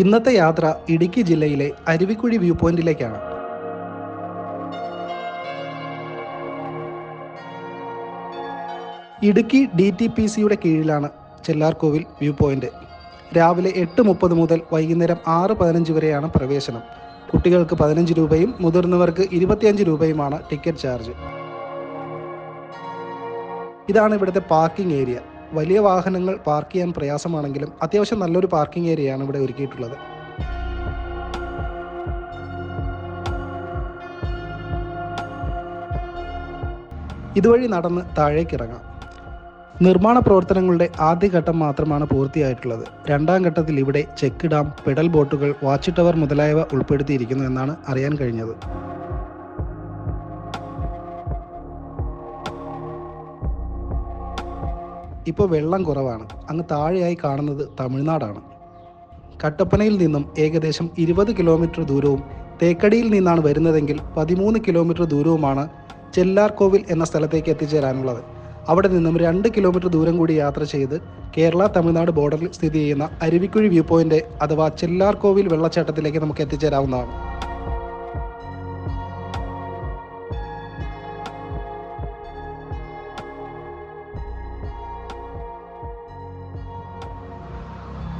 ഇന്നത്തെ യാത്ര ഇടുക്കി ജില്ലയിലെ അരുവിക്കുഴി വ്യൂ പോയിന്റിലേക്കാണ്. ഇടുക്കി DTPCയുടെ കീഴിലാണ് ചെല്ലാർകോവിൽ വ്യൂ പോയിന്റ്. രാവിലെ 8:30 മുതൽ വൈകുന്നേരം 6:15 വരെയാണ് പ്രവേശനം. കുട്ടികൾക്ക് 15 രൂപയും മുതിർന്നവർക്ക് 25 രൂപയുമാണ് ടിക്കറ്റ് ചാർജ്. ഇതാണ് ഇവിടുത്തെ പാർക്കിംഗ് ഏരിയ. വലിയ വാഹനങ്ങൾ പാർക്ക് ചെയ്യാൻ പ്രയാസമാണെങ്കിലും അത്യാവശ്യം നല്ലൊരു പാർക്കിംഗ് ഏരിയയാണ് ഇവിടെ ഒരുക്കിയിട്ടുള്ളത്. ഇതുവഴി നടന്ന് താഴേക്കിറങ്ങാം. നിർമ്മാണ പ്രവർത്തനങ്ങളുടെ ആദ്യഘട്ടം മാത്രമാണ് പൂർത്തിയായിട്ടുള്ളത്. രണ്ടാം ഘട്ടത്തിൽ ഇവിടെ ചെക്ക് ഡാം, പെഡൽ ബോട്ടുകൾ, വാച്ച് ടവർ മുതലായവ ഉൾപ്പെടുത്തിയിരിക്കുന്നു എന്നാണ് അറിയാൻ കഴിഞ്ഞത്. ഇപ്പോൾ വെള്ളം കുറവാണ്. അങ്ങ് താഴെയായി കാണുന്നത് തമിഴ്നാടാണ്. കട്ടപ്പനയിൽ നിന്നും ഏകദേശം 20 കിലോമീറ്റർ ദൂരവും തേക്കടിയിൽ നിന്നാണ് വരുന്നതെങ്കിൽ 13 കിലോമീറ്റർ ദൂരവുമാണ് ചെല്ലാർകോവിൽ എന്ന സ്ഥലത്തേക്ക് എത്തിച്ചേരാനുള്ളത്. അവിടെ നിന്നും 2 കിലോമീറ്റർ ദൂരം കൂടി യാത്ര ചെയ്ത് കേരള തമിഴ്നാട് ബോർഡറിൽ സ്ഥിതി ചെയ്യുന്ന അരുവിക്കുഴി വ്യൂ പോയിന്റ് അഥവാ ചെല്ലാർകോവിൽ വെള്ളച്ചാട്ടത്തിലേക്ക് നമുക്ക് എത്തിച്ചേരാവുന്നതാണ്.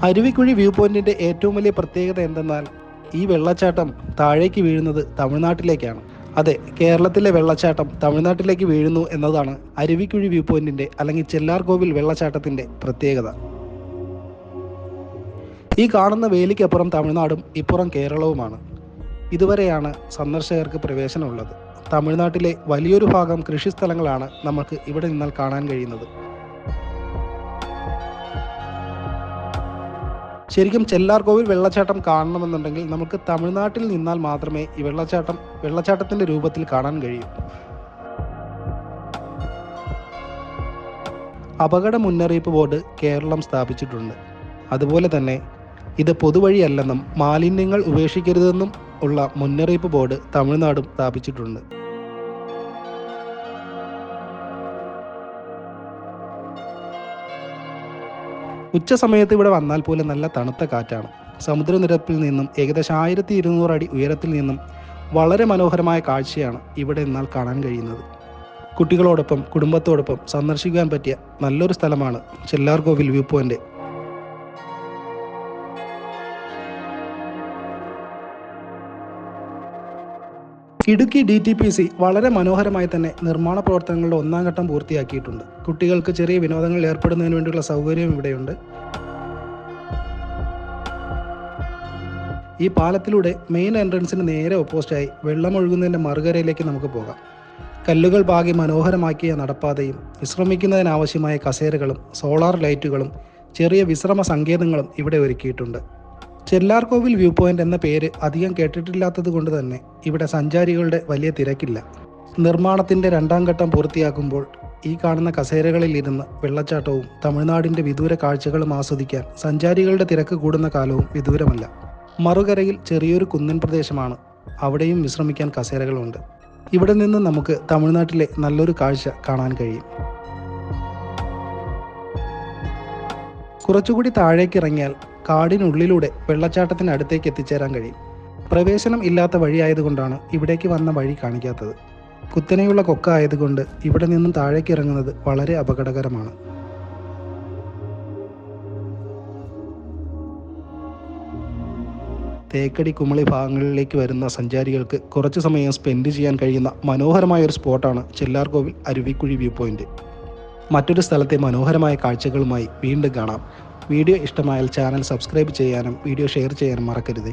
അരുവിക്കുഴി വ്യൂ പോയിന്റിന്റെ ഏറ്റവും വലിയ പ്രത്യേകത എന്തെന്നാൽ ഈ വെള്ളച്ചാട്ടം താഴേക്ക് വീഴുന്നത് തമിഴ്നാട്ടിലേക്കാണ്. അതെ, കേരളത്തിലെ വെള്ളച്ചാട്ടം തമിഴ്നാട്ടിലേക്ക് വീഴുന്നു എന്നതാണ് അരുവിക്കുഴി വ്യൂ പോയിന്റിന്റെ അല്ലെങ്കിൽ ചെല്ലാർകോവിൽ വെള്ളച്ചാട്ടത്തിന്റെ പ്രത്യേകത. ഈ കാണുന്ന വേലിക്കപ്പുറം തമിഴ്നാടും ഇപ്പുറം കേരളവുമാണ്. ഇതുവരെയാണ് സന്ദർശകർക്ക് പ്രവേശനമുള്ളത്. തമിഴ്നാട്ടിലെ വലിയൊരു ഭാഗം കൃഷിസ്ഥലങ്ങളാണ് നമുക്ക് ഇവിടെ നിന്നാൽ കാണാൻ കഴിയുന്നത്. ശരിക്കും ചെല്ലാർകോവിൽ വെള്ളച്ചാട്ടം കാണണമെന്നുണ്ടെങ്കിൽ നമുക്ക് തമിഴ്നാട്ടിൽ നിന്നാൽ മാത്രമേ ഈ വെള്ളച്ചാട്ടത്തിന്റെ രൂപത്തിൽ കാണാൻ കഴിയൂ. അപകട മുന്നറിയിപ്പ് ബോർഡ് കേരളം സ്ഥാപിച്ചിട്ടുണ്ട്. അതുപോലെ തന്നെ ഇത് പൊതുവഴിയല്ലെന്നും മാലിന്യങ്ങൾ ഉപേക്ഷിക്കരുതെന്നും ഉള്ള മുന്നറിയിപ്പ് ബോർഡ് തമിഴ്നാടും സ്ഥാപിച്ചിട്ടുണ്ട്. ഉച്ച സമയത്ത് ഇവിടെ വന്നാൽ പോലും നല്ല തണുത്ത കാറ്റാണ്. സമുദ്രനിരപ്പിൽ നിന്നും ഏകദേശം 1200 അടി ഉയരത്തിൽ നിന്നും വളരെ മനോഹരമായ കാഴ്ചയാണ് ഇവിടെ നിന്നാൽ കാണാൻ കഴിയുന്നത്. കുട്ടികളോടൊപ്പം കുടുംബത്തോടൊപ്പം സന്ദർശിക്കാൻ പറ്റിയ നല്ലൊരു സ്ഥലമാണ് Chellarkovil view point. Idukki DTPC വളരെ മനോഹരമായി തന്നെ നിർമ്മാണ പ്രവർത്തനങ്ങളുടെ 1ാം ഘട്ടം പൂർത്തിയാക്കിയിട്ടുണ്ട്. കുട്ടികൾക്ക് ചെറിയ വിനോദങ്ങളിൽ ഏർപ്പെടുന്നതിന് വേണ്ടിയുള്ള സൗകര്യം ഇവിടെയുണ്ട്. ഈ പാലത്തിലൂടെ മെയിൻ എൻട്രൻസിന് നേരെ ഓപ്പോസിറ്റായി വെള്ളമൊഴുകുന്നതിൻ്റെ മറുകരയിലേക്ക് നമുക്ക് പോകാം. കല്ലുകൾ പാകി മനോഹരമാക്കിയ നടപ്പാതയും വിശ്രമിക്കുന്നതിനാവശ്യമായ കസേരകളും സോളാർ ലൈറ്റുകളും ചെറിയ വിശ്രമ സങ്കേതങ്ങളും ഇവിടെ ഒരുക്കിയിട്ടുണ്ട്. ചെല്ലാർകോവിൽ വ്യൂ പോയിന്റ് എന്ന പേര് അധികം കേട്ടിട്ടില്ലാത്തത് കൊണ്ട് തന്നെ ഇവിടെ സഞ്ചാരികളുടെ വലിയ തിരക്കില്ല. നിർമ്മാണത്തിൻ്റെ 2ാം ഘട്ടം പൂർത്തിയാക്കുമ്പോൾ ഈ കാണുന്ന കസേരകളിൽ ഇരുന്ന് വെള്ളച്ചാട്ടവും തമിഴ്നാടിൻ്റെ വിദൂര കാഴ്ചകളും ആസ്വദിക്കാൻ സഞ്ചാരികളുടെ തിരക്ക് കൂടുന്ന കാലവും വിദൂരമല്ല. മറുകരയിൽ ചെറിയൊരു കുന്നിൻ പ്രദേശമാണ്. അവിടെയും വിശ്രമിക്കാൻ കസേരകളുണ്ട്. ഇവിടെ നിന്ന് നമുക്ക് തമിഴ്നാട്ടിലെ നല്ലൊരു കാഴ്ച കാണാൻ കഴിയും. കുറച്ചുകൂടി താഴേക്ക് ഇറങ്ങിയാൽ കാടിനുള്ളിലൂടെ വെള്ളച്ചാട്ടത്തിന് അടുത്തേക്ക് എത്തിച്ചേരാൻ കഴിയും. പ്രവേശനം ഇല്ലാത്ത വഴിയായതുകൊണ്ടാണ് ഇവിടേക്ക് വന്ന വഴി കാണിക്കാത്തത്. കുത്തനെയുള്ള കൊക്ക ആയതുകൊണ്ട് ഇവിടെ നിന്നും താഴേക്ക് ഇറങ്ങുന്നത് വളരെ അപകടകരമാണ്. തേക്കടി, കുമളി ഭാഗങ്ങളിലേക്ക് വരുന്ന സഞ്ചാരികൾക്ക് കുറച്ച് സമയം സ്പെൻഡ് ചെയ്യാൻ കഴിയുന്ന മനോഹരമായൊരു സ്പോട്ടാണ് ചെല്ലാർകോവിൽ അരുവിക്കുഴി വ്യൂ പോയിന്റ്. മറ്റൊരു സ്ഥലത്തെ മനോഹരമായ കാഴ്ചകളുമായി വീണ്ടും കാണാം. വീഡിയോ ഇഷ്ടമായാൽ ചാനൽ സബ്സ്ക്രൈബ് ചെയ്യാനും വീഡിയോ ഷെയർ ചെയ്യാനും മറക്കരുതേ.